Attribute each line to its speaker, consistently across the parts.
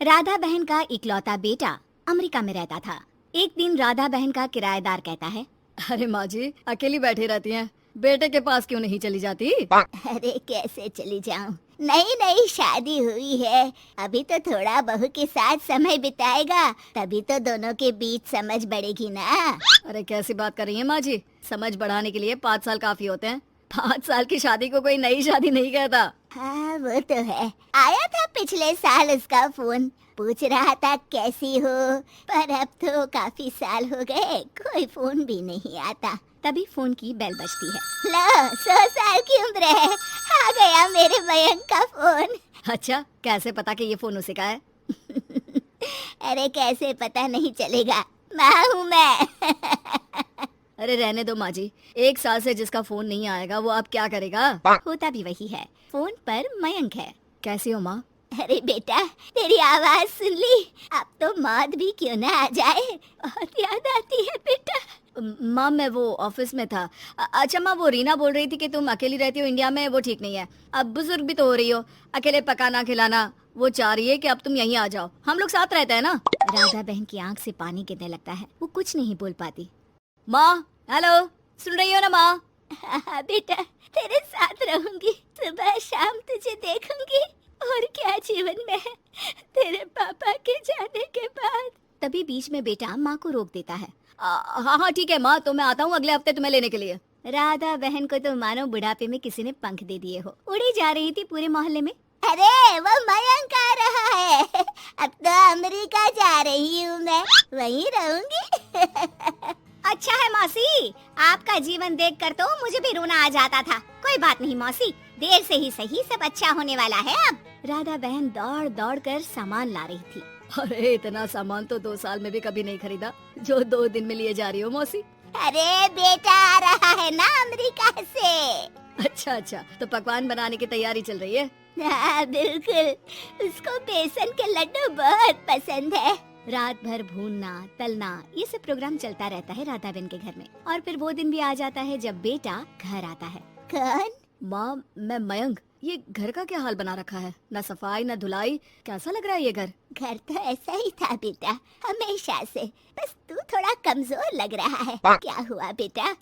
Speaker 1: राधा बहन का इकलौता बेटा अमेरिका में रहता था। एक दिन राधा बहन का किराएदार कहता है,
Speaker 2: अरे माँ जी अकेली बैठी रहती हैं, बेटे के पास क्यों नहीं चली जाती?
Speaker 1: अरे कैसे चली जाऊं, नई नई शादी हुई है, अभी तो थोड़ा बहू के साथ समय बिताएगा, तभी तो दोनों के बीच समझ बढ़ेगी ना।
Speaker 2: अरे कैसी बात कर रही हैं माँ जी, समझ बढ़ाने के लिए 5 साल काफी होते हैं। 5 साल की शादी को कोई नई शादी नहीं कहता।
Speaker 1: हाँ वो तो है, आया था पिछले साल उसका फोन, पूछ रहा था कैसी हो, पर अब तो काफी साल हो गए, कोई फोन भी नहीं आता। तभी फोन की बेल बजती है। लो 100 साल की उम्र है, आ गया मेरे मयंक का फोन।
Speaker 2: अच्छा कैसे पता कि ये फोन उसी का है?
Speaker 1: अरे कैसे पता नहीं चलेगा, माँ हूँ मैं।
Speaker 2: अरे रहने दो माँ जी, 1 साल से जिसका फोन नहीं आएगा वो अब क्या करेगा?
Speaker 1: होता भी वही है, फोन पर मयंक है।
Speaker 2: कैसी हो माँ?
Speaker 1: अरे बेटा तेरी आवाज सुन ली, अब तो मौत भी क्यों ना आ जाए, बहुत याद आती है बेटा।
Speaker 2: माँ मैं वो ऑफिस में था। अच्छा माँ, वो रीना बोल रही थी कि तुम अकेली रहती हो इंडिया में, वो ठीक नहीं है। अब बुजुर्ग भी तो हो रही हो, अकेले पकाना खिलाना, वो चाह रही है कि अब तुम यहीं आ जाओ, हम लोग साथ रहते हैं ना।
Speaker 1: राधा बहन की आंख से पानी गिरने लगता है, वो कुछ नहीं बोल पाती।
Speaker 2: माँ हेलो, सुन रही हो ना माँ?
Speaker 1: हाँ बेटा तेरे साथ रहूंगी, सुबह शाम तुझे देखूंगी, और क्या जीवन में है तेरे पापा के जाने के बाद। तभी बीच में बेटा माँ को रोक देता है।
Speaker 2: हाँ हाँ ठीक है माँ, तो मैं आता हूँ अगले हफ्ते तुम्हें लेने के लिए।
Speaker 1: राधा बहन को तो मानो बुढ़ापे में किसी ने पंख दे दिए हो, उड़ी जा रही थी पूरे मोहल्ले में। अरे वो मयंक आ रहा है, अब तो अमेरिका जा रही हूँ मैं, वहीं रहूंगी। अच्छा है मौसी, आपका जीवन देखकर तो मुझे भी रोना आ जाता था। कोई बात नहीं मौसी, देर से ही सही सब अच्छा होने वाला है अब। राधा बहन दौड़ दौड़ कर सामान ला रही थी।
Speaker 2: अरे इतना सामान तो 2 साल में भी कभी नहीं खरीदा जो 2 दिन में लिए जा रही हो मौसी।
Speaker 1: अरे बेटा आ रहा है ना अमेरिका से।
Speaker 2: अच्छा अच्छा, तो पकवान बनाने की तैयारी चल रही है?
Speaker 1: हाँ बिल्कुल, उसको बेसन के लड्डू बहुत पसंद है। रात भर भूनना तलना ये सब प्रोग्राम चलता रहता है राधा बहन के घर में, और फिर वो दिन भी आ जाता है जब बेटा घर आता है। कौन?
Speaker 2: माँ मैं मयंक, ये घर का क्या हाल बना रखा है, न सफाई न धुलाई, कैसा लग रहा है ये घर?
Speaker 1: घर तो ऐसा ही था बेटा हमेशा से, बस तू थोड़ा कमजोर लग रहा है। क्या हुआ बेटा?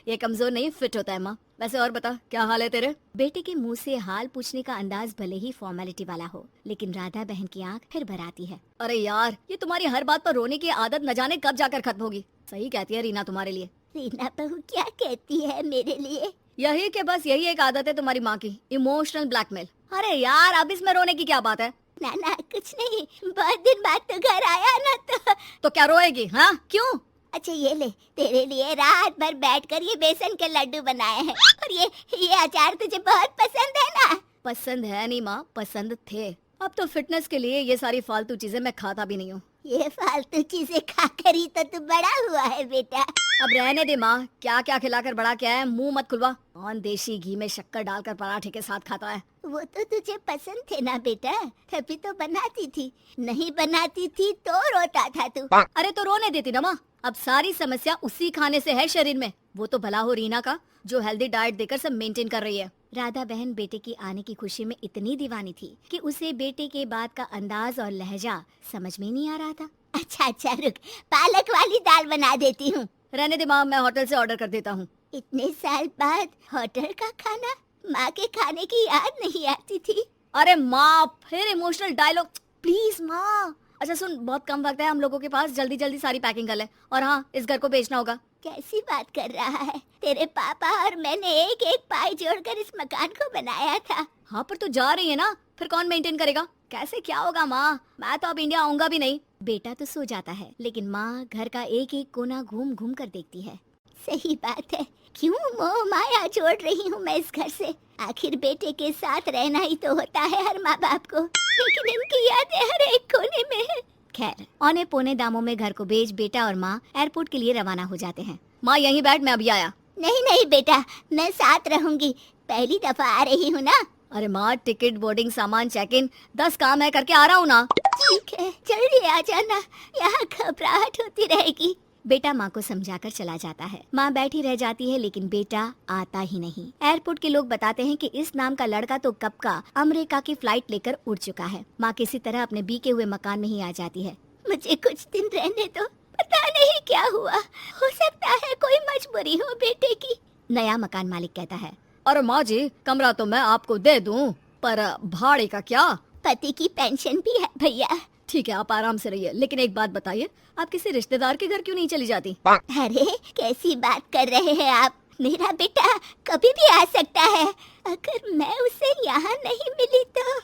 Speaker 2: ये कमजोर नहीं फिट होता है माँ। वैसे और बता क्या हाल है तेरे?
Speaker 1: बेटे के मुंह से हाल पूछने का अंदाज भले ही फॉर्मेलिटी वाला हो, लेकिन राधा बहन की आंख फिर भर आती है।
Speaker 2: अरे यार ये तुम्हारी हर बात पर रोने की आदत न जाने कब जाकर खत्म होगी। सही कहती है रीना तुम्हारे लिए।
Speaker 1: रीना बहू क्या कहती है मेरे लिए?
Speaker 2: यही के बस यही एक आदत है तुम्हारी माँ की, इमोशनल ब्लैकमेल। अरे यार अब इसमें रोने की क्या बात है?
Speaker 1: ना ना कुछ नहीं, बहुत दिन बाद तो घर आया ना
Speaker 2: तो क्या रोएगी? हाँ क्यों?
Speaker 1: अच्छा ये ले, तेरे लिए रात भर बैठकर ये बेसन के लड्डू बनाए हैं, और ये अचार तुझे बहुत पसंद है ना?
Speaker 2: पसंद है नहीं माँ, पसंद थे। अब तो फिटनेस के लिए ये सारी फालतू चीजें मैं खाता भी नहीं हूँ।
Speaker 1: ये फालतू चीजें खाकर ही तो तू बड़ा हुआ है बेटा।
Speaker 2: अब रहने दे माँ, क्या क्या खिलाकर बड़ा क्या है, मुंह मत खुलवा। कौन देशी घी में शक्कर डालकर पराठे के साथ खाता है?
Speaker 1: वो तो तुझे पसंद थे ना बेटा, तभी तो बनाती थी, नहीं बनाती थी तो रोता था तू।
Speaker 2: अरे तो रोने देती ना माँ, अब सारी समस्या उसी खाने से है शरीर में। वो तो भला हो रीना का जो हेल्दी डाइट देकर सब मेंटेन कर रही है।
Speaker 1: राधा बहन बेटे की आने की खुशी में इतनी दीवानी थी कि उसे बेटे के बात का अंदाज और लहजा समझ में नहीं आ रहा था। अच्छा रुक, पालक वाली दाल बना देती हूँ।
Speaker 2: रहने दे माँ, मैं होटल से ऑर्डर कर देता हूँ।
Speaker 1: इतने साल बाद होटल का खाना, माँ के खाने की याद नहीं आती थी।
Speaker 2: अरे माँ फिर इमोशनल डायलॉग, प्लीज माँ। अच्छा सुन, बहुत कम वक्त है हम लोगों के पास, जल्दी जल्दी सारी पैकिंग कर ले, और हाँ इस घर को बेचना होगा।
Speaker 1: कैसी बात कर रहा है, तेरे पापा और मैंने एक एक पाई जोड़कर इस मकान को बनाया था।
Speaker 2: हाँ पर तू जा रही है ना, फिर कौन मेंटेन करेगा? कैसे क्या होगा माँ, मैं तो अब इंडिया आऊंगा भी नहीं।
Speaker 1: बेटा तो सो जाता है, लेकिन माँ घर का एक एक कोना घूम घूम कर देखती है। सही बात है, क्यों मोह माया जोड़ रही हूँ मैं इस घर से, आखिर बेटे के साथ रहना ही तो होता है हर माँ बाप को, लेकिन इनकी यादें हर एक कोने में है। खैर औने पौने दामों में घर को बेच बेटा और माँ एयरपोर्ट के लिए रवाना हो जाते हैं।
Speaker 2: माँ यहीं बैठ, मैं अभी आया।
Speaker 1: नहीं बेटा, मैं साथ रहूंगी, पहली दफा आ रही हूँ ना।
Speaker 2: अरे माँ टिकट बोर्डिंग सामान चेक इन 10 काम है, करके आ रहा हूँ ना।
Speaker 1: ठीक है जल्दी आ जाना, यहाँ घबराहट होती रहेगी। बेटा माँ को समझाकर चला जाता है। माँ बैठी रह जाती है लेकिन बेटा आता ही नहीं। एयरपोर्ट के लोग बताते हैं कि इस नाम का लड़का तो कब का अमेरिका की फ्लाइट लेकर उड़ चुका है। माँ किसी तरह अपने बीके हुए मकान में ही आ जाती है। मुझे कुछ दिन रहने दो, पता नहीं क्या हुआ, हो सकता है कोई मजबूरी हो बेटे की। नया मकान मालिक कहता है,
Speaker 2: अरे माँ जी, कमरा तो मैं आपको दे दूं, पर भाड़े का क्या?
Speaker 1: पति की पेंशन भी है भैया।
Speaker 2: ठीक है, आप आराम से रहिए, लेकिन एक बात बताइए, आप किसी रिश्तेदार के घर क्यों नहीं चली जाती?
Speaker 1: अरे कैसी बात कर रहे हैं आप, मेरा बेटा कभी भी आ सकता है। अगर मैं उसे यहाँ नहीं मिली तो